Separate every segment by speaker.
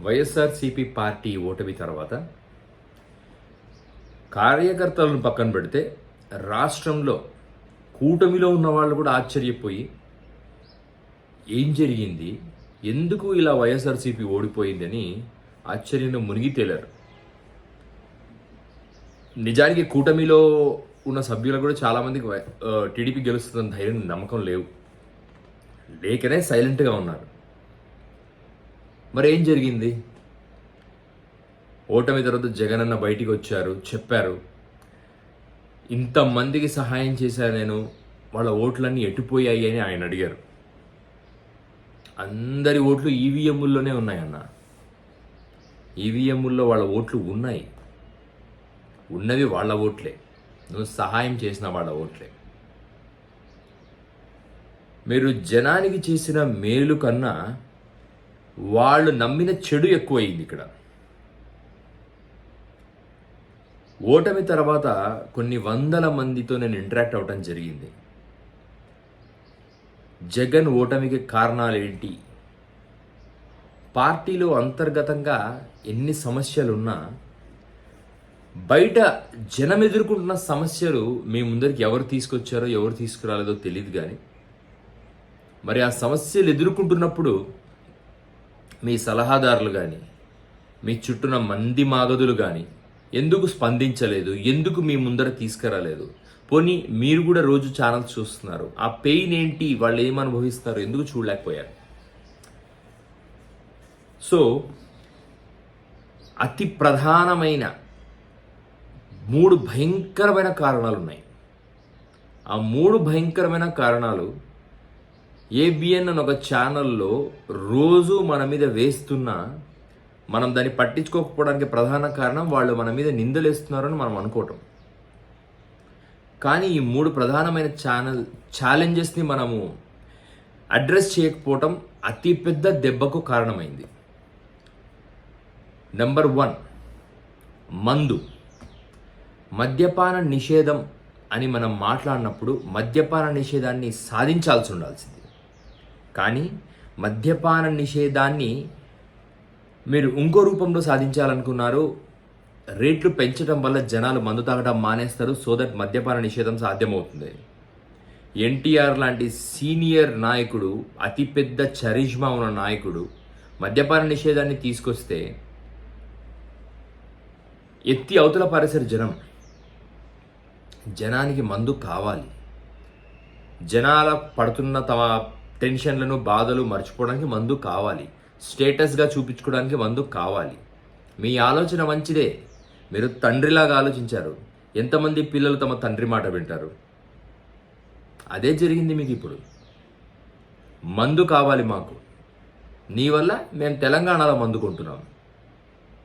Speaker 1: YSRCP party ఓటమి తర్వాత కార్యకర్తలను పక్కన పెడితే రాష్ట్రంలో కూటమిలో ఉన్న వాళ్ళు కూడా ఆశ్చర్యపోయి ఏం జరిగింది, ఎందుకు ఇలా వైఎస్ఆర్సీపీ ఓడిపోయిందని ఆశ్చర్యంలో మునిగి తేలారు. నిజానికి కూటమిలో ఉన్న సభ్యులు కూడా చాలామందికి టీడీపీ గెలుస్తుందని ధైర్యం నమ్మకం లేకనే సైలెంట్గా ఉన్నారు. మరి ఏం జరిగింది? ఓటమి తర్వాత జగనన్న బయటికి వచ్చారు, చెప్పారు, ఇంతమందికి సహాయం చేశాను నేను, వాళ్ళ ఓట్లన్నీ ఎటుపోయాయి అని ఆయన అడిగారు. అందరి ఓట్లు ఈవీఎంల్లోనే ఉన్నాయన్న. ఈవీఎంల్లో వాళ్ళ ఓట్లు ఉన్నాయి, ఉన్నవి వాళ్ళ ఓట్లే, నువ్వు సహాయం చేసిన వాళ్ళ ఓట్లే. మీరు జనానికి చేసిన మేలు కన్నా వాళ్ళు నమ్మిన చెడు ఎక్కువైంది ఇక్కడ. ఓటమి తర్వాత కొన్ని వందల మందితో నేను ఇంటరాక్ట్ అవ్వటం జరిగింది. జగన్ ఓటమికి కారణాలు ఏంటి, పార్టీలో అంతర్గతంగా ఎన్ని సమస్యలున్నా బయట జనం ఎదుర్కొంటున్న సమస్యలు మీ ముందరికి ఎవరు తీసుకొచ్చారో ఎవరు తీసుకురాలేదో తెలియదు. కానీ మరి ఆ సమస్యలు ఎదుర్కొంటున్నప్పుడు మీ సలహాదారులు కానీ మీ చుట్టూన మంది మాగదులు కానీ ఎందుకు స్పందించలేదు, ఎందుకు మీ ముందర తీసుకురాలేదు? పోనీ మీరు కూడా రోజు ఛానల్స్ చూస్తున్నారు, ఆ పెయిన్ ఏంటి, వాళ్ళు ఏమనుభవిస్తారు, ఎందుకు చూడలేకపోయారు? సో అతి ప్రధానమైన 3 భయంకరమైన కారణాలు ఉన్నాయి. ఆ 3 భయంకరమైన కారణాలు ఏబిఎన్ అని ఒక ఛానల్లో రోజు మన మీద వేస్తున్నా మనం దాన్ని పట్టించుకోకపోవడానికి ప్రధాన కారణం వాళ్ళు మన మీద నిందలేస్తున్నారని మనం అనుకోవటం. కానీ ఈ 3 ప్రధానమైన ఛాలెంజెస్ని మనము అడ్రస్ చేయకపోవటం అతిపెద్ద దెబ్బకు కారణమైంది. నెంబర్ 1, మందు. మద్యపాన నిషేధం అని మనం మాట్లాడినప్పుడు మద్యపాన నిషేధాన్ని సాధించాల్సి ఉండాల్సింది. కానీ మద్యపాన నిషేధాన్ని మీరు ఇంకో రూపంలో సాధించాలనుకున్నారు. రేట్లు పెంచడం వల్ల జనాలు మందు తాగడం మానేస్తారు, సో దట్ మద్యపాన నిషేధం సాధ్యమవుతుంది. ఎన్టీఆర్ లాంటి సీనియర్ నాయకుడు, అతిపెద్ద చరిష్మా ఉన్న నాయకుడు మద్యపాన నిషేధాన్ని తీసుకొస్తే ఎత్తి అవతల పారేశారు జనం. జనానికి మందు కావాలి, జనాల పడుతున్న తమ టెన్షన్లను బాధలు మర్చిపోవడానికి మందు కావాలి, స్టేటస్గా చూపించుకోవడానికి మందు కావాలి. మీ ఆలోచన మంచిదే, మీరు తండ్రిలాగా ఆలోచించారు. ఎంతమంది పిల్లలు తమ తండ్రి మాట వింటారు? అదే జరిగింది మీకు ఇప్పుడు. మందు కావాలి మాకు, నీ వల్ల మేము తెలంగాణలో మందు కొంటున్నాం,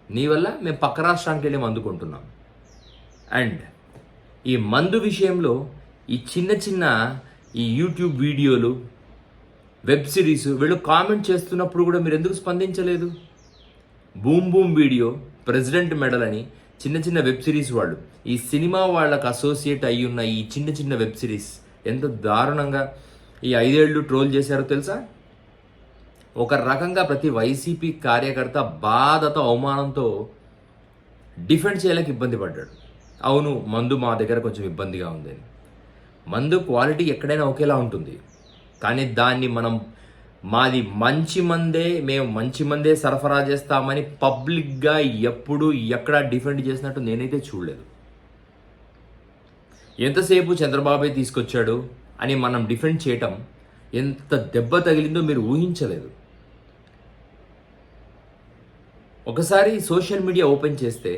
Speaker 1: నీ వల్ల మేము పక్క రాష్ట్రానికి వెళ్ళి మందు కొంటున్నాం. అండ్ ఈ మందు విషయంలో ఈ చిన్న ఈ యూట్యూబ్ వీడియోలు, వెబ్ సిరీస్ వీళ్ళు కామెంట్ చేస్తున్నప్పుడు కూడా మీరు ఎందుకు స్పందించలేదు? Boom boom video, president medal అని చిన్న వెబ్ సిరీస్ వాళ్ళు, ఈ సినిమా వాళ్ళకు అసోసియేట్ అయ్యి ఉన్న ఈ చిన్న వెబ్ సిరీస్ ఎంత దారుణంగా ఈ 5 ఏళ్ళు ట్రోల్ చేశారో తెలుసా? ఒక రకంగా ప్రతి వైసీపీ కార్యకర్త బాధతో అవమానంతో డిఫెండ్ చేయలేక ఇబ్బంది పడ్డాడు. అవును, మందు మా దగ్గర కొంచెం ఇబ్బందిగా ఉందని. మందు క్వాలిటీ ఎక్కడైనా ఒకేలా ఉంటుంది, కానీ దాన్ని మాది మంచి మందే, మేము మంచి మందే సరఫరా చేస్తామని పబ్లిక్గా ఎప్పుడు ఎక్కడా డిఫెండ్ చేసినట్టు నేనైతే చూడలేదు. ఎంతసేపు చంద్రబాబే తీసుకొచ్చాడు అని మనం డిఫెండ్ చేయటం ఎంత దెబ్బ తగిలిందో మీరు ఊహించలేదు. ఒకసారి సోషల్ మీడియా ఓపెన్ చేస్తే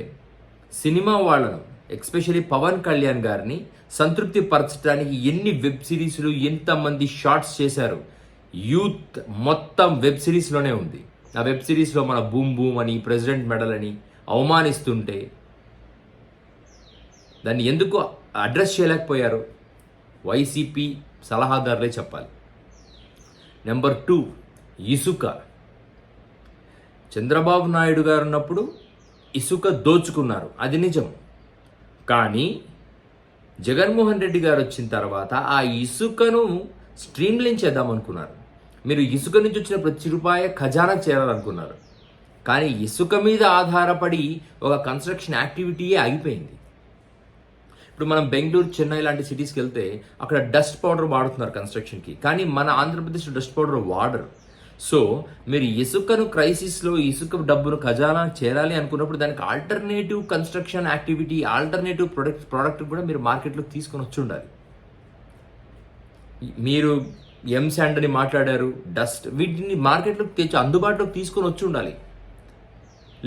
Speaker 1: సినిమా వాళ్ళను, ఎస్పెషల్లీ పవన్ కళ్యాణ్ గారిని సంతృప్తి పరచడానికి ఎన్ని వెబ్ సిరీస్లు, ఎంతమంది షార్ట్స్ చేశారు. యూత్ మొత్తం వెబ్ సిరీస్లోనే ఉంది. ఆ వెబ్ సిరీస్లో మన బూమ్ బూమ్ అని, ప్రెసిడెంట్ మెడల్ అని అవమానిస్తుంటే దాన్ని ఎందుకు అడ్రస్ చేయలేకపోయారు? వైసీపీ సలహాదారులే చెప్పాలి. నెంబర్ 2, ఇసుక. చంద్రబాబు నాయుడు గారు ఉన్నప్పుడు ఇసుక దోచుకున్నారు, అది నిజం. కానీ జగన్మోహన్ రెడ్డి గారు వచ్చిన తర్వాత ఆ ఇసుకను స్ట్రీమ్లైన్ చేద్దామనుకున్నారు. మీరు ఇసుక నుంచి వచ్చిన ప్రతి రూపాయి ఖజానా చేరాలనుకున్నారు. కానీ ఇసుక మీద ఆధారపడి ఒక కన్స్ట్రక్షన్ యాక్టివిటీయే ఆగిపోయింది. ఇప్పుడు మనం బెంగళూరు, చెన్నై లాంటి సిటీస్కి వెళ్తే అక్కడ డస్ట్ పౌడర్ వాడుతున్నారు కన్స్ట్రక్షన్కి, కానీ మన ఆంధ్రప్రదేశ్లో డస్ట్ పౌడర్ వాడరు. సో మీరు ఇసుకను క్రైసిస్లో ఇసుక డబ్బును ఖజానా చేరాలి అనుకున్నప్పుడు దానికి alternative construction activity, alternative product కూడా మీరు మార్కెట్లోకి తీసుకొని వచ్చి ఉండాలి. మీరు ఎం శాండ్ అని మాట్లాడారు, డస్ట్, వీటిని మార్కెట్లోకి తెచ్చి అందుబాటులోకి తీసుకొని వచ్చి ఉండాలి,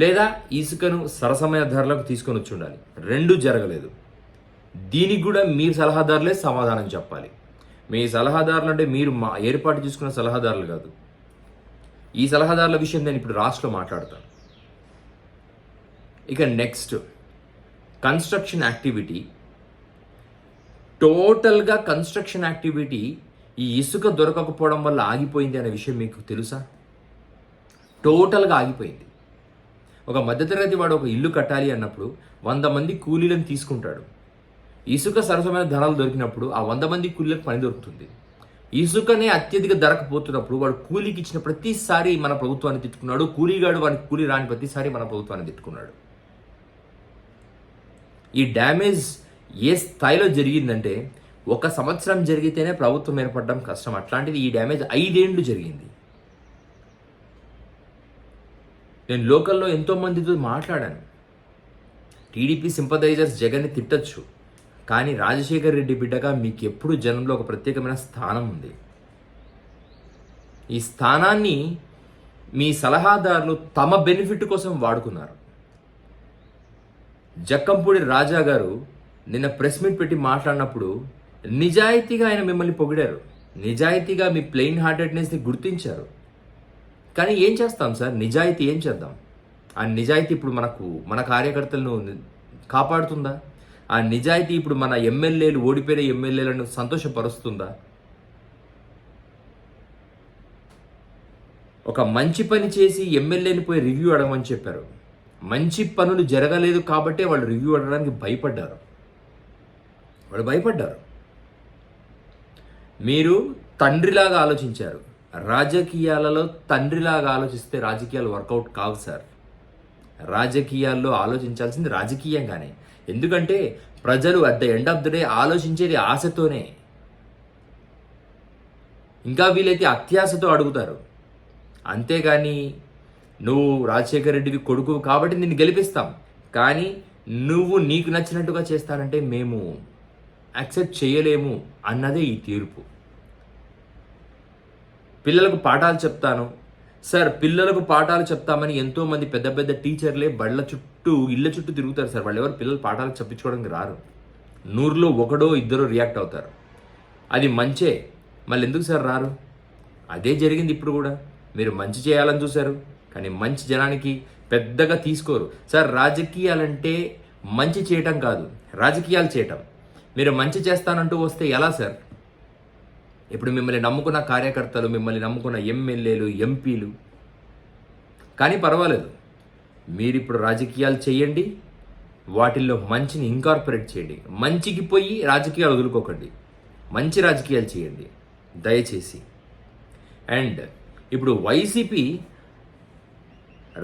Speaker 1: లేదా ఇసుకను సరసమైన ధరలకు తీసుకొని వచ్చి ఉండాలి. రెండూ జరగలేదు. దీనికి కూడా మీ సలహాదారులే సమాధానం చెప్పాలి. మీ సలహాదారులు అంటే మీరు ఏర్పాటు చేసుకున్న సలహాదారులు కాదు. ఈ సలహాదారుల విషయం నేను ఇప్పుడు రాష్ట్రంలో మాట్లాడతాను. ఇక నెక్స్ట్, కన్స్ట్రక్షన్ యాక్టివిటీ. టోటల్గా కన్స్ట్రక్షన్ యాక్టివిటీ ఈ ఇసుక దొరకకపోవడం వల్ల ఆగిపోయింది అనే విషయం మీకు తెలుసా? టోటల్గా ఆగిపోయింది. ఒక మధ్యతరగతి వాడు ఒక ఇల్లు కట్టాలి అన్నప్పుడు 100 మంది కూలీలను తీసుకుంటాడు. ఇసుక సరసమైన ధరలు దొరికినప్పుడు ఆ 100 మంది కూలీలకు పని దొరుకుతుంది. ఇసుకనే అత్యధిక ధరకు పోతున్నప్పుడు వాడు కూలీకి ఇచ్చిన ప్రతిసారి మన ప్రభుత్వాన్ని తిట్టుకున్నాడు, కూలీగాడు వాడికి కూలీ రాని ప్రతిసారి మన ప్రభుత్వాన్ని తిట్టుకున్నాడు. ఈ డ్యామేజ్ ఏ స్థాయిలో జరిగిందంటే 1 సంవత్సరం జరిగితేనే ప్రభుత్వం ఏర్పడడం కష్టం. అట్లాంటిది ఈ డ్యామేజ్ 5 ఏళ్ళు జరిగింది. నేను లోకల్లో ఎంతో మందితో మాట్లాడాను. టీడీపీ సింపథైజర్స్ జగన్ని తిట్టచ్చు, కానీ రాజశేఖర్ రెడ్డి బిడ్డగా మీకు ఎప్పుడు జనంలో ఒక ప్రత్యేకమైన స్థానం ఉంది. ఈ స్థానాన్ని మీ సలహాదారులు తమ బెనిఫిట్ కోసం వాడుకున్నారు. జక్కంపూడి రాజా గారు నిన్న ప్రెస్ మీట్ పెట్టి మాట్లాడినప్పుడు నిజాయితీగా ఆయన మిమ్మల్ని పొగిడారు, నిజాయితీగా మీ ప్లెయిన్ హార్టెడ్నెస్ని గుర్తించారు. కానీ ఏం చేస్తాం సార్, నిజాయితీ ఏం చేద్దాం? ఆ నిజాయితీ ఇప్పుడు మన కార్యకర్తలను కాపాడుతుందా? ఆ నిజాయితీ ఇప్పుడు మన ఎమ్మెల్యేలు, ఓడిపోయిన ఎమ్మెల్యేలను సంతోషపరుస్తుందా? ఒక మంచి పని చేసి ఎమ్మెల్యేని పోయి రివ్యూ అడగమని చెప్పారు. మంచి పనులు జరగలేదు కాబట్టే వాళ్ళు రివ్యూ అడగడానికి భయపడ్డారు. మీరు తండ్రిలాగా ఆలోచించారు. రాజకీయాలలో తండ్రిలాగా ఆలోచిస్తే రాజకీయాలు వర్కౌట్ కావు సార్. రాజకీయాల్లో ఆలోచించాల్సింది రాజకీయంగానే. ఎందుకంటే ప్రజలు at the end of the day ఆలోచించేది ఆశతోనే, ఇంకా వీలైతే అత్యాశతో అడుగుతారు. అంతేగాని నువ్వు రాజశేఖర్ రెడ్డివి కొడుకు కాబట్టి నిన్ను గెలిపిస్తాం, కానీ నువ్వు నీకు నచ్చినట్టుగా చేస్తానంటే మేము యాక్సెప్ట్ చేయలేము అన్నదే ఈ తీర్పు. పిల్లలకు పాఠాలు చెప్తాను సార్, పిల్లలకు పాఠాలు చెప్తామని ఎంతోమంది పెద్ద పెద్ద టీచర్లే బళ్ళ చుట్టూ, ఇళ్ళ చుట్టూ తిరుగుతారు సార్. వాళ్ళు ఎవరు పిల్లలు పాఠాలు చెప్పించుకోవడానికి రారు. 100లో 1 2 రియాక్ట్ అవుతారు. అది మంచే, మళ్ళీ ఎందుకు సార్ రారు? అదే జరిగింది ఇప్పుడు కూడా. మీరు మంచి చేయాలని చూశారు, కానీ మంచి జనానికి పెద్దగా తీసుకోరు సార్. రాజకీయాలంటే మంచి చేయటం కాదు, రాజకీయాలు చేయటం. మీరు మంచి చేస్తానంటూ వస్తే ఎలా సార్? ఇప్పుడు మిమ్మల్ని నమ్ముకున్న కార్యకర్తలు, మిమ్మల్ని నమ్ముకున్న ఎమ్మెల్యేలు, ఎంపీలు. కానీ పర్వాలేదు, మీరు ఇప్పుడు రాజకీయాలు చేయండి, వాటిల్లో మంచిని ఇంకార్పొరేట్ చేయండి. మంచికి పోయి రాజకీయాలు వదులుకోకండి, మంచి రాజకీయాలు చేయండి దయచేసి. అండ్ ఇప్పుడు వైసీపీ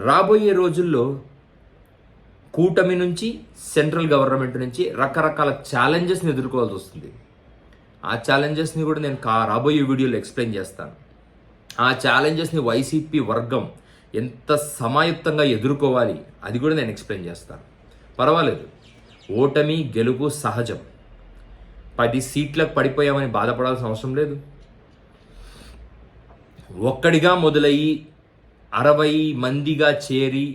Speaker 1: రాబోయే రోజుల్లో కూటమి నుంచి, సెంట్రల్ గవర్నమెంట్ నుంచి రకరకాల ఛాలెంజెస్ని ఎదుర్కోవాల్సి వస్తుంది. ఆ ఛాలెంజెస్ని కూడా నేను రాబోయే వీడియోలో ఎక్స్ప్లెయిన్ చేస్తాను. ఆ ఛాలెంజెస్ని వైసీపీ వర్గం ఎంత సమాయుక్తంగా ఎదుర్కోవాలి అది కూడా నేను ఎక్స్ప్లెయిన్ చేస్తాను. పర్వాలేదు, ఓటమి గెలుపు సహజం. 10 సీట్లకు పడిపోయామని బాధపడాల్సిన అవసరం లేదు. ఒక్కడిగా మొదలయ్యి 60 మందిగా చేరి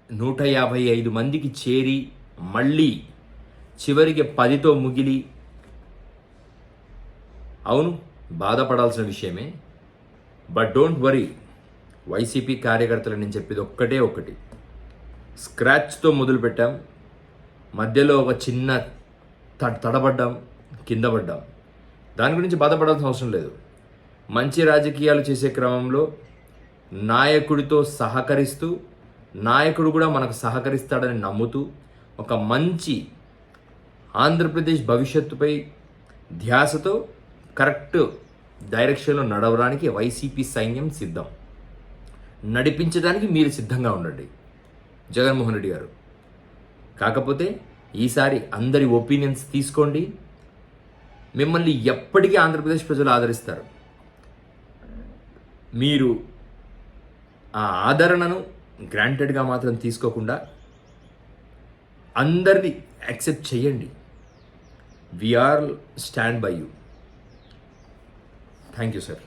Speaker 1: 155 మందికి చేరి మళ్ళీ చివరికి 10తో ముగిలి, అవును బాధపడాల్సిన విషయమే. బట్ డోంట్ వరీ, వైసీపీ కార్యకర్తలు నేను చెప్పేది ఒకటి, స్క్రాచ్తో మొదలుపెట్టాం, మధ్యలో ఒక చిన్న తడబడ్డాం, కింద పడ్డాం. దాని గురించి బాధపడాల్సిన అవసరం లేదు. మంచి రాజకీయాలు చేసే క్రమంలో నాయకుడితో సహకరిస్తూ, నాయకుడు కూడా మనకు సహకరిస్తాడని నమ్ముతూ, ఒక మంచి ఆంధ్రప్రదేశ్ భవిష్యత్తుపై ధ్యాసతో కరెక్ట్ డైరెక్షన్లో నడవడానికి వైసీపీ సైన్యం సిద్ధం. నడిపించడానికి మీరు సిద్ధంగా ఉండండి. జగన్మోహన్ రెడ్డి గారు. కాకపోతే ఈసారి అందరి ఒపీనియన్స్ తీసుకోండి. మిమ్మల్ని ఎప్పటికీ ఆంధ్రప్రదేశ్ ప్రజలు ఆదరిస్తారు. మీరు ఆ ఆదరణను గ్రాంటెడ్గా మాత్రం తీసుకోకుండా అందరినీ యాక్సెప్ట్ చేయండి. We are stand by you. Thank you sir.